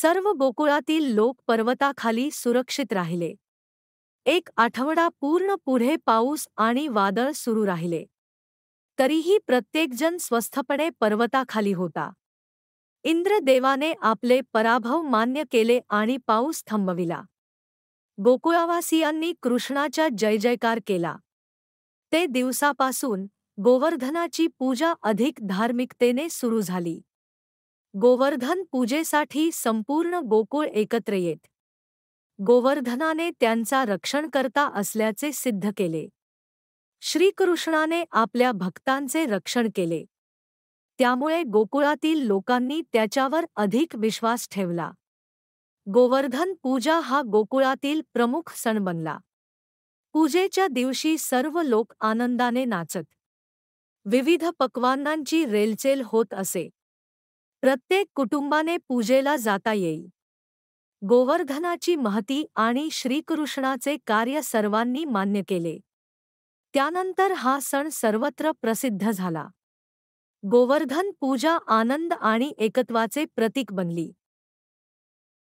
सर्व गोकुळातील लोक पर्वताखाली सुरक्षित राहिले. एक आठवडा पूर्ण पुढे पाऊस आणि वादळ सुरू राहिले. तरीही प्रत्येकजण स्वस्थपणे पर्वताखाली होता. इंद्रदेवाने आपले पराभव मान्य केले आणि पाऊस थांबविला. गोकुळावासियांनी कृष्णाचा जयजयकार केला. ते दिवसापासून गोवर्धनाची पूजा अधिक धार्मिकतेने सुरू झाली. गोवर्धन पूजेसाठी संपूर्ण गोकुळ एकत्र येत. गोवर्धनाने त्यांचा रक्षणकर्ता असल्याचे सिद्ध केले. श्रीकृष्णाने आपल्या भक्तांचे रक्षण केले. त्यामुळे गोकुळातील लोकांनी त्याच्यावर अधिक विश्वास ठेवला. गोवर्धन पूजा हा गोकुळातील प्रमुख सण बनला. पूजेच्या दिवशी सर्व लोक आनंदाने नाचत. विविध पक्वान्नांची रेलचेल होत असे. प्रत्येक कुटुंबाने पूजेला जाता येईल. गोवर्धनाची महती आणि श्रीकृष्णाचे कार्य सर्वांनी मान्य केले. त्यानंतर हा सण सर्वत्र प्रसिद्ध झाला. गोवर्धन पूजा आनंद आणि एकत्वाचे प्रतीक बनली.